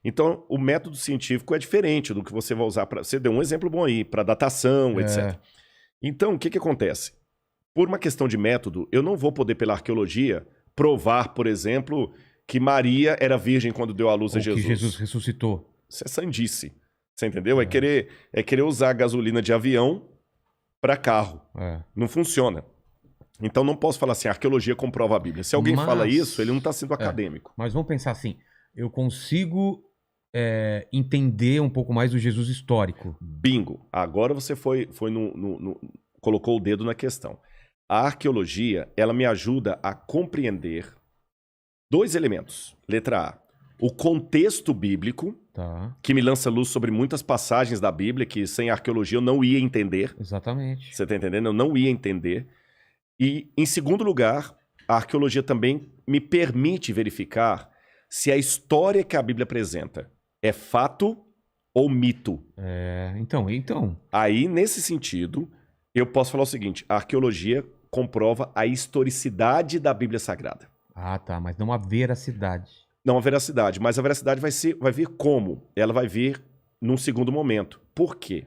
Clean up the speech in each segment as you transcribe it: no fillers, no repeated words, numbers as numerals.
Então, o método científico é diferente do que você vai usar para... Você deu um exemplo bom aí, para datação, etc. Então, o que acontece? Por uma questão de método, eu não vou poder, pela arqueologia, provar, por exemplo, que Maria era virgem quando deu à luz a Jesus. Que Jesus ressuscitou. Isso é sandice. Você entendeu? É querer usar gasolina de avião para carro. Não funciona. Então não posso falar assim, a arqueologia comprova a Bíblia. Se alguém fala isso, ele não está sendo acadêmico. Mas vamos pensar assim, eu consigo entender um pouco mais do Jesus histórico. Bingo. Agora você colocou o dedo na questão. A arqueologia, ela me ajuda a compreender 2 elementos. Letra A, o contexto bíblico, que me lança luz sobre muitas passagens da Bíblia que sem arqueologia eu não ia entender. Exatamente. Você está entendendo? Eu não ia entender. E, em segundo lugar, a arqueologia também me permite verificar se a história que a Bíblia apresenta é fato ou mito. Então. Aí, nesse sentido, eu posso falar o seguinte, a arqueologia comprova a historicidade da Bíblia Sagrada. Ah, tá, mas não a veracidade. Não a veracidade, mas a veracidade vai vir como? Ela vai vir num segundo momento. Por quê?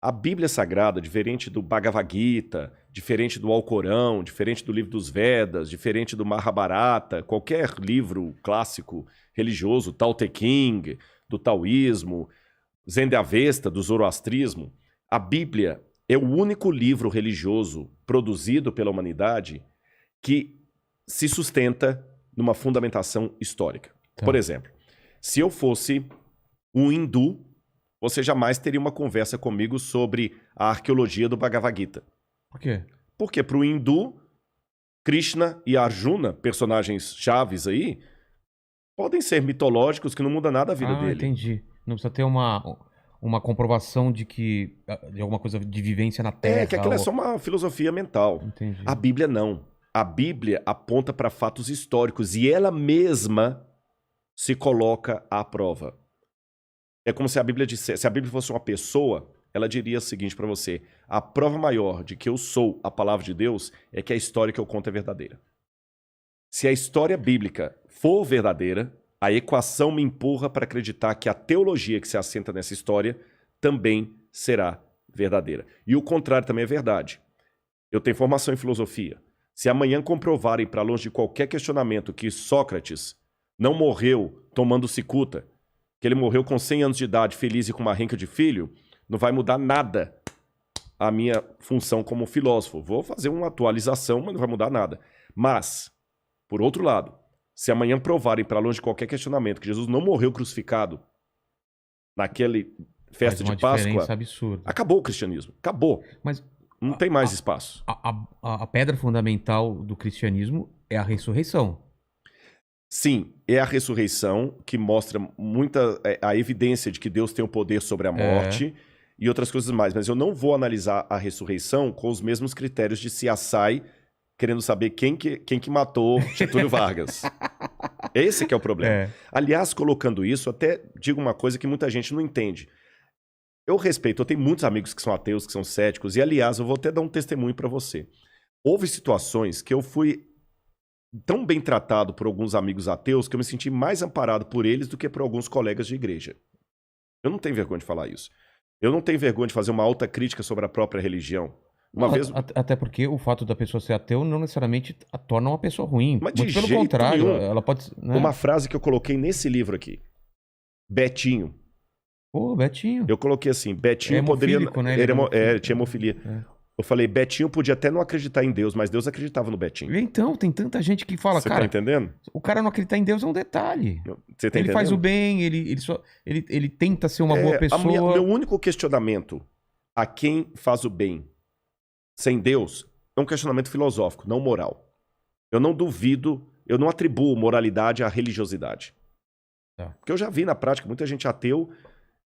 A Bíblia Sagrada, diferente do Bhagavad Gita, diferente do Alcorão, diferente do livro dos Vedas, diferente do Mahabharata, qualquer livro clássico religioso, Tao Te Ching, do taoísmo, Zend-Avesta, do zoroastrismo, a Bíblia é o único livro religioso produzido pela humanidade que se sustenta numa fundamentação histórica. Por exemplo, se eu fosse um hindu, você jamais teria uma conversa comigo sobre a arqueologia do Bhagavad Gita. Por quê? Porque para o hindu, Krishna e Arjuna, personagens chaves aí, podem ser mitológicos que não muda nada a vida dele. Entendi. Não precisa ter uma comprovação de alguma coisa de vivência na Terra. Que aquilo é só uma filosofia mental. Entendi. A Bíblia não. A Bíblia aponta para fatos históricos e ela mesma se coloca à prova. É como se a Bíblia dissesse, se a Bíblia fosse uma pessoa, ela diria o seguinte para você: a prova maior de que eu sou a palavra de Deus é que a história que eu conto é verdadeira. Se a história bíblica for verdadeira, a equação me empurra para acreditar que a teologia que se assenta nessa história também será verdadeira. E o contrário também é verdade. Eu tenho formação em filosofia. Se amanhã comprovarem, para longe de qualquer questionamento, que Sócrates não morreu tomando cicuta, que ele morreu com 100 anos de idade, feliz e com uma renca de filho, não vai mudar nada a minha função como filósofo. Vou fazer uma atualização, mas não vai mudar nada. Mas, por outro lado, se amanhã provarem, para longe de qualquer questionamento, que Jesus não morreu crucificado naquele festa de Páscoa, absurda. Acabou o cristianismo. Acabou. Mas não tem mais espaço. A pedra fundamental do cristianismo é a ressurreição. Sim, é a ressurreição que mostra a evidência de que Deus tem o poder sobre a morte e outras coisas mais. Mas eu não vou analisar a ressurreição com os mesmos critérios de CSI, querendo saber quem que matou Getúlio Vargas. Esse que é o problema. Aliás, colocando isso, até digo uma coisa que muita gente não entende. Eu respeito, eu tenho muitos amigos que são ateus, que são céticos, e aliás, eu vou até dar um testemunho para você. Houve situações que eu fui tão bem tratado por alguns amigos ateus que eu me senti mais amparado por eles do que por alguns colegas de igreja. Eu não tenho vergonha de falar isso. Eu não tenho vergonha de fazer uma alta crítica sobre a própria religião. Até porque o fato da pessoa ser ateu não necessariamente a torna uma pessoa ruim. Mas de pelo jeito contrário, nenhum. ela pode... Né? Uma frase que eu coloquei nesse livro aqui. Betinho. Pô, Betinho. Eu coloquei assim, Betinho hemofílico, poderia... né? Ele tinha hemofilia. Eu falei, Betinho podia até não acreditar em Deus, mas Deus acreditava no Betinho. Então, tem tanta gente que fala, Você cara... tá entendendo? O cara não acreditar em Deus é um detalhe. Você tá ele entendendo? faz o bem, ele tenta ser uma boa pessoa. Meu único questionamento a quem faz o bem sem Deus é um questionamento filosófico, não moral. Eu não duvido, eu não atribuo moralidade à religiosidade. Porque eu já vi na prática muita gente ateu,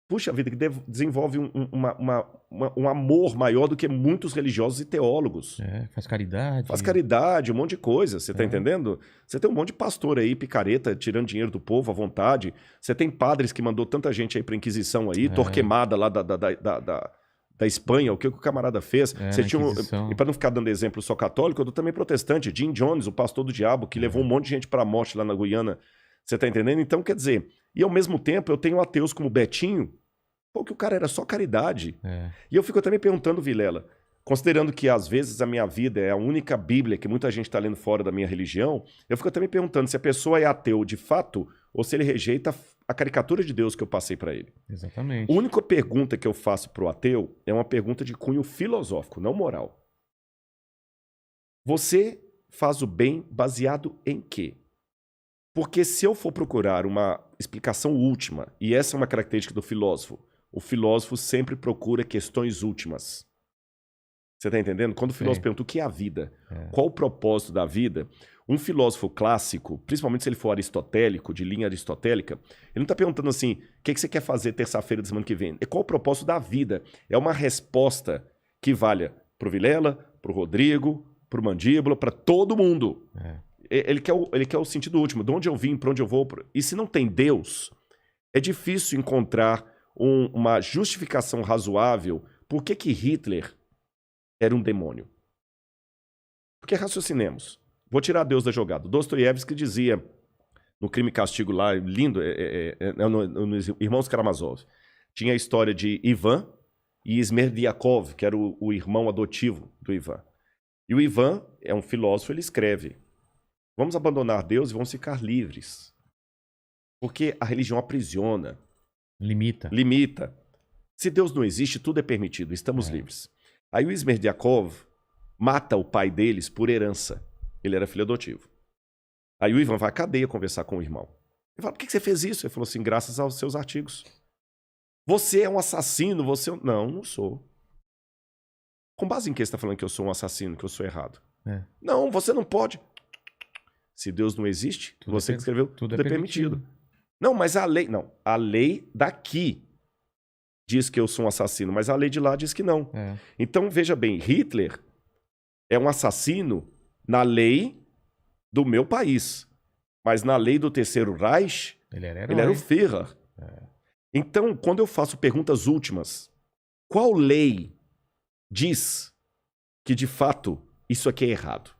puxa vida, que desenvolve um amor maior do que muitos religiosos e teólogos. Faz caridade. Faz caridade, um monte de coisa, você tá entendendo? Você tem um monte de pastor aí, picareta, tirando dinheiro do povo à vontade. Você tem padres que mandou tanta gente aí pra Inquisição aí, Torquemada lá da Espanha, o que o camarada fez. Você tinha e para não ficar dando exemplo só católico, eu dou também protestante. Jim Jones, o pastor do diabo, que levou um monte de gente pra morte lá na Guiana. Você tá entendendo? Então, quer dizer, E ao mesmo tempo eu tenho ateus como Betinho, porque o cara era só caridade. E eu fico também perguntando, Vilela, considerando que às vezes a minha vida é a única Bíblia que muita gente está lendo fora da minha religião, eu fico também perguntando se a pessoa é ateu de fato ou se ele rejeita a caricatura de Deus que eu passei para ele. Exatamente. A única pergunta que eu faço para o ateu é uma pergunta de cunho filosófico, não moral. Você faz o bem baseado em quê? Porque se eu for procurar uma explicação última, e essa é uma característica do filósofo, o filósofo sempre procura questões últimas. Você está entendendo? Quando o filósofo pergunta o que é a vida, qual o propósito da vida, um filósofo clássico, principalmente se ele for aristotélico, de linha aristotélica, ele não está perguntando assim, o que você quer fazer terça-feira da semana que vem? É qual o propósito da vida? É uma resposta que valha para o Vilela, para o Rodrigo, para o Mandíbula, para todo mundo. Ele quer o sentido último, de onde eu vim, para onde eu vou. E se não tem Deus, é difícil encontrar uma justificação razoável por que Hitler era um demônio. Porque raciocinemos. Vou tirar Deus da jogada. Dostoiévski dizia, no Crime e Castigo lá, lindo, nos Irmãos Karamazov, tinha a história de Ivan e Smerdyakov, que era o irmão adotivo do Ivan. E o Ivan é um filósofo, ele escreve, vamos abandonar Deus e vamos ficar livres. Porque a religião aprisiona. Limita. Se Deus não existe, tudo é permitido, estamos livres. Aí o Smerdyakov mata o pai deles por herança. Ele era filho adotivo. Aí o Ivan vai à cadeia conversar com o irmão. Ele fala, por que você fez isso? Ele falou assim, graças aos seus artigos. Você é um assassino, você... Não, não sou. Com base em que você está falando que eu sou um assassino, que eu sou errado? Não, você não pode. Se Deus não existe, tudo você que escreveu, tudo é permitido. Não, mas a lei... Não, a lei daqui diz que eu sou um assassino, mas a lei de lá diz que não. Então, veja bem, Hitler é um assassino na lei do meu país. Mas na lei do Terceiro Reich, ele era o Führer. Então, quando eu faço perguntas últimas, qual lei diz que, de fato, isso aqui é errado?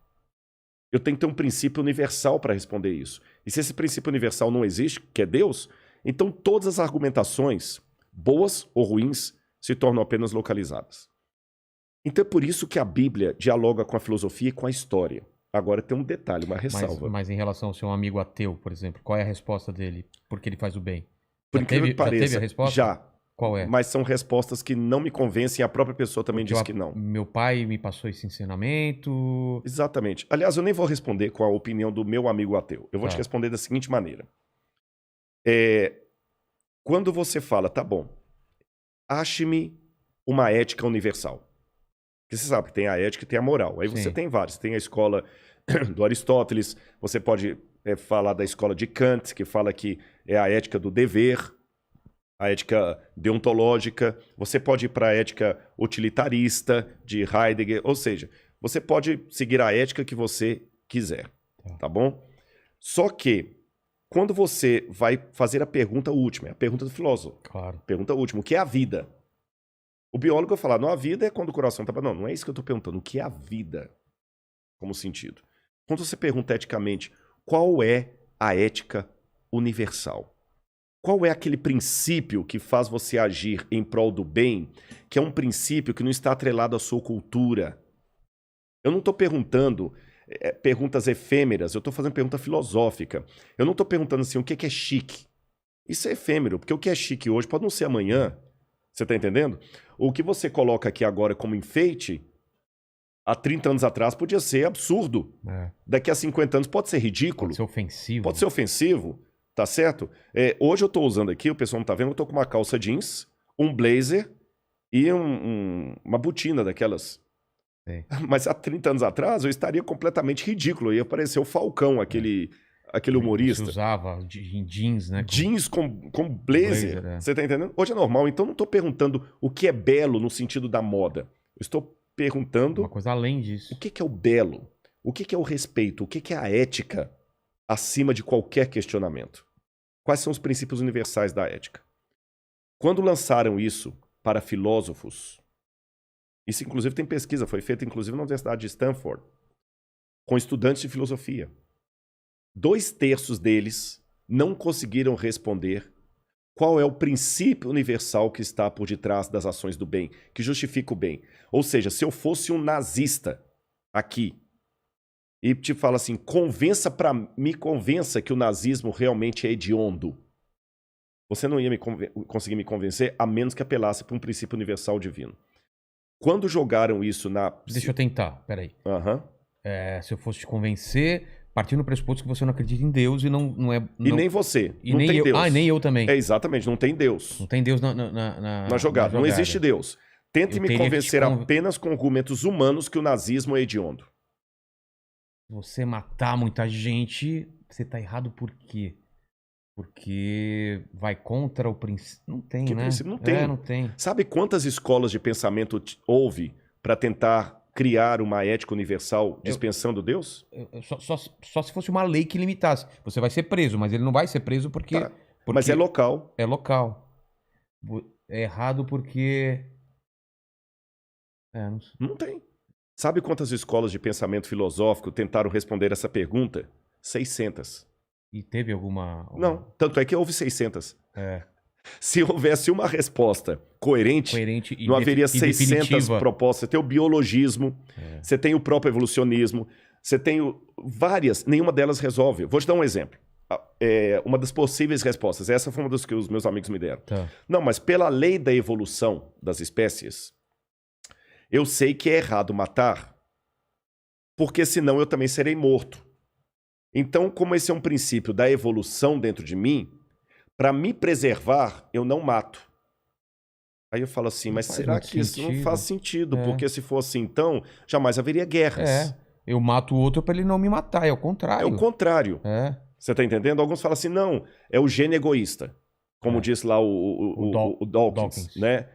Eu tenho que ter um princípio universal para responder isso. E se esse princípio universal não existe, que é Deus, então todas as argumentações, boas ou ruins, se tornam apenas localizadas. Então é por isso que a Bíblia dialoga com a filosofia e com a história. Agora tem um detalhe, uma ressalva. Mas em relação ao seu amigo ateu, por exemplo, qual é a resposta dele? Porque ele faz o bem? Por incrível que pareça, já teve a resposta? Já. Qual é? Mas são respostas que não me convencem, a própria pessoa também diz que não. Meu pai me passou esse ensinamento... Exatamente. Aliás, eu nem vou responder com a opinião do meu amigo ateu. Eu vou te responder da seguinte maneira. Quando você fala, tá bom, ache-me uma ética universal. Porque você sabe que tem a ética e tem a moral. Aí você tem vários. Você tem a escola do Aristóteles, você pode falar da escola de Kant, que fala que é a ética do dever, a ética deontológica. Você pode ir para a ética utilitarista de Heidegger. Ou seja, você pode seguir a ética que você quiser. Tá bom? Só que, quando você vai fazer a pergunta última, é a pergunta do filósofo. Claro. Pergunta última, o que é a vida? O biólogo vai falar, não, a vida é quando o coração está... Não, não é isso que eu estou perguntando. O que é a vida? Como sentido. Quando você pergunta eticamente, qual é a ética universal? Qual é aquele princípio que faz você agir em prol do bem, que é um princípio que não está atrelado à sua cultura? Eu não estou perguntando perguntas efêmeras, eu estou fazendo pergunta filosófica. Eu não estou perguntando assim, o que é chique? Isso é efêmero, porque o que é chique hoje pode não ser amanhã. Você está entendendo? O que você coloca aqui agora como enfeite, há 30 anos atrás podia ser absurdo. Daqui a 50 anos pode ser ridículo. Pode ser ofensivo. Pode ser ofensivo, tá certo? Hoje eu estou usando aqui, o pessoal não está vendo, eu estou com uma calça jeans, um blazer e uma botina daquelas. Mas há 30 anos atrás eu estaria completamente ridículo. Ia parecer o Falcão, aquele humorista. Você usava em jeans, né? Jeans com blazer. Você tá entendendo? Hoje é normal. Então não estou perguntando o que é belo no sentido da moda. Eu estou perguntando... Uma coisa além disso. O que é o belo? O que é o respeito? O que é a ética acima de qualquer questionamento? Quais são os princípios universais da ética? Quando lançaram isso para filósofos... Isso, inclusive, tem pesquisa. Foi feita, inclusive, na Universidade de Stanford, com estudantes de filosofia. 2/3 deles não conseguiram responder qual é o princípio universal que está por detrás das ações do bem, que justifica o bem. Ou seja, se eu fosse um nazista aqui e te falo assim, me convença que o nazismo realmente é hediondo. Você não ia conseguir me convencer a menos que apelasse para um princípio universal divino. Quando jogaram isso na... Deixa eu tentar, peraí. Aham. Se eu fosse te convencer, partindo do pressuposto que você não acredita em Deus e não é... E nem você. E não nem tem eu. Deus. Ah, e nem eu também. É, exatamente, não tem Deus. Não tem Deus na jogada. Não existe Deus. Tente Eu me teria que convencer te apenas com argumentos humanos que o nazismo é hediondo. Você matar muita gente, você tá errado por quê? Porque vai contra o princípio. Não tem, Que né? princípio? Não tem. Não tem. Sabe quantas escolas de pensamento houve para tentar criar uma ética universal dispensando Deus? Só se fosse uma lei que limitasse. Você vai ser preso, mas ele não vai ser preso porque... Tá. Mas é local. É local. É errado porque... não sei. Não tem. Sabe quantas escolas de pensamento filosófico tentaram responder essa pergunta? 600. E teve alguma... Não, tanto é que houve 600. É. Se houvesse uma resposta coerente e não haveria 600 definitiva. propostas. Você tem o biologismo, você tem o próprio evolucionismo, você tem várias, nenhuma delas resolve. Vou te dar um exemplo. Uma das possíveis respostas, essa foi uma das que os meus amigos me deram. Tá. Não, mas pela lei da evolução das espécies, eu sei que é errado matar, porque senão eu também serei morto. Então, como esse é um princípio da evolução dentro de mim, para me preservar, eu não mato. Aí eu falo assim, mas será que isso não faz sentido? Porque se fosse assim, então, jamais haveria guerras. Eu mato o outro para ele não me matar, é o contrário. É o contrário. Você tá entendendo? Alguns falam assim, não, é o gene egoísta. Como diz lá o Dawkins, né?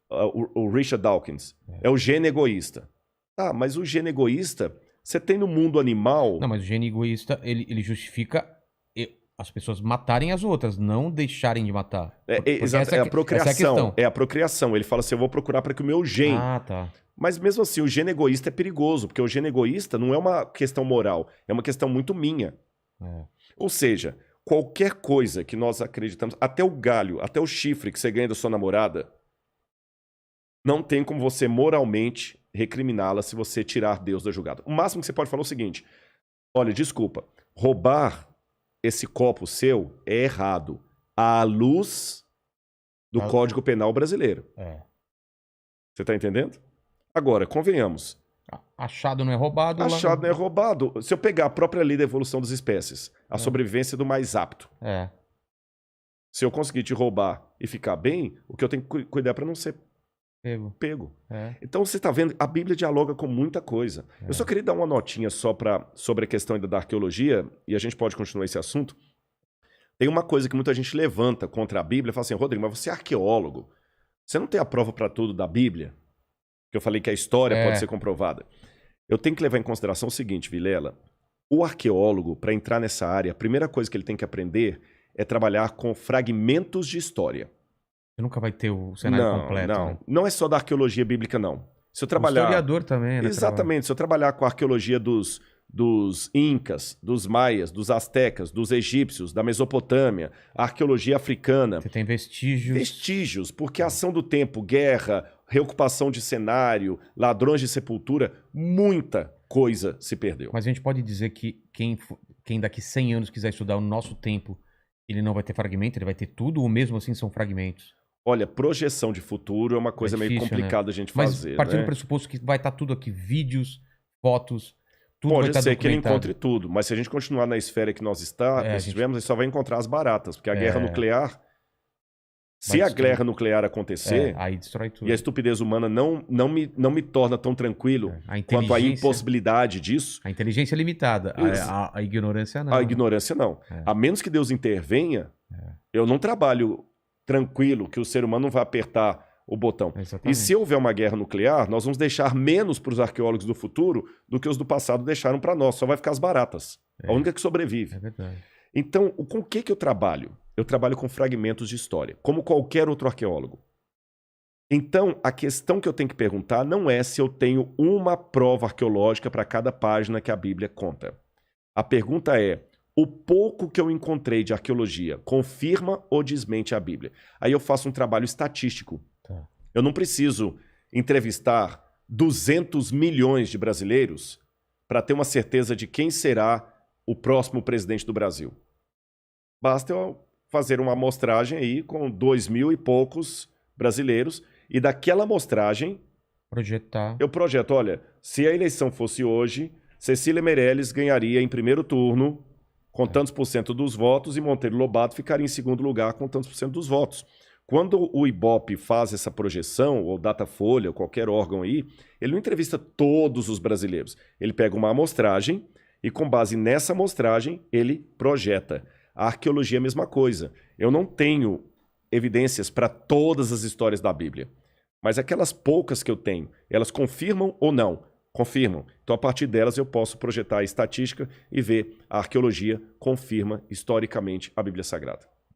O Richard Dawkins. É o gene egoísta. Ah, mas o gene egoísta, você tem no mundo animal... Não, mas o gene egoísta, ele justifica as pessoas matarem as outras, não deixarem de matar. Exato, é a procriação. É a procriação. Ele fala assim, eu vou procurar para que o meu gene... Ah, tá. Mas mesmo assim, o gene egoísta é perigoso, porque o gene egoísta não é uma questão moral, é uma questão muito minha. Ou seja, qualquer coisa que nós acreditamos, até o galho, até o chifre que você ganha da sua namorada, não tem como você moralmente recriminá-la se você tirar Deus da jogada. O máximo que você pode falar é o seguinte, olha, desculpa, roubar esse copo seu é errado à luz do Código Penal brasileiro. Você tá entendendo? Agora, convenhamos. Achado não é roubado. Achado não é roubado. Se eu pegar a própria lei da evolução das espécies, a sobrevivência do mais apto. Se eu conseguir te roubar e ficar bem, o que eu tenho que cuidar para não ser pego. Então você está vendo, a Bíblia dialoga com muita coisa. Eu só queria dar uma notinha só sobre a questão ainda da arqueologia, e a gente pode continuar esse assunto. Tem uma coisa que muita gente levanta contra a Bíblia, fala assim, Rodrigo, mas você é arqueólogo. Você não tem a prova para tudo da Bíblia? Que eu falei que a história pode ser comprovada. Eu tenho que levar em consideração o seguinte, Vilela. O arqueólogo, para entrar nessa área, a primeira coisa que ele tem que aprender é trabalhar com fragmentos de história. Você nunca vai ter o cenário completo. Não, né? Não é só da arqueologia bíblica, não. Se eu trabalhar... O historiador também, né? Exatamente. Se eu trabalhar com a arqueologia dos incas, dos maias, dos astecas, dos egípcios, da Mesopotâmia, a arqueologia africana... Você tem vestígios. Vestígios, porque a ação do tempo, guerra, reocupação de cenário, ladrões de sepultura, muita coisa se perdeu. Mas a gente pode dizer que quem daqui 100 anos quiser estudar o nosso tempo, ele não vai ter fragmento, ele vai ter tudo, ou mesmo assim são fragmentos? Olha, projeção de futuro é uma coisa meio complicada a gente fazer. Mas partindo do pressuposto que vai estar tudo aqui, vídeos, fotos, tudo pode vai estar ser que ele documentado. encontre tudo, mas se a gente continuar na esfera que nós estivemos, ele só vai encontrar as baratas, porque a guerra nuclear, se a guerra nuclear acontecer, aí destrói tudo. E a estupidez humana não me torna tão tranquilo quanto a impossibilidade disso. A inteligência é limitada, a ignorância não. A ignorância não. A menos que Deus intervenha, eu não trabalho tranquilo que o ser humano não vai apertar o botão. Exatamente. E se houver uma guerra nuclear, nós vamos deixar menos para os arqueólogos do futuro do que os do passado deixaram para nós. Só vai ficar as baratas. A única que sobrevive. É verdade. Então, com o que eu trabalho? Eu trabalho com fragmentos de história, como qualquer outro arqueólogo. Então, a questão que eu tenho que perguntar não é se eu tenho uma prova arqueológica para cada página que a Bíblia conta. A pergunta é, o pouco que eu encontrei de arqueologia confirma ou desmente a Bíblia. Aí eu faço um trabalho estatístico. Tá. Eu não preciso entrevistar 200 milhões de brasileiros para ter uma certeza de quem será o próximo presidente do Brasil. Basta eu fazer uma amostragem aí com 2.000 e poucos brasileiros e daquela amostragem Projetar. eu projeto, olha, se a eleição fosse hoje, Cecília Meirelles ganharia em primeiro turno com tantos por cento dos votos e Monteiro Lobato ficaria em segundo lugar com tantos por cento dos votos. Quando o Ibope faz essa projeção, ou Datafolha, ou qualquer órgão aí, ele não entrevista todos os brasileiros. Ele pega uma amostragem e, com base nessa amostragem, ele projeta. A arqueologia é a mesma coisa. Eu não tenho evidências para todas as histórias da Bíblia. Mas aquelas poucas que eu tenho, elas confirmam ou não? Confirmam. Então, a partir delas, eu posso projetar a estatística e ver a arqueologia confirma historicamente a Bíblia Sagrada.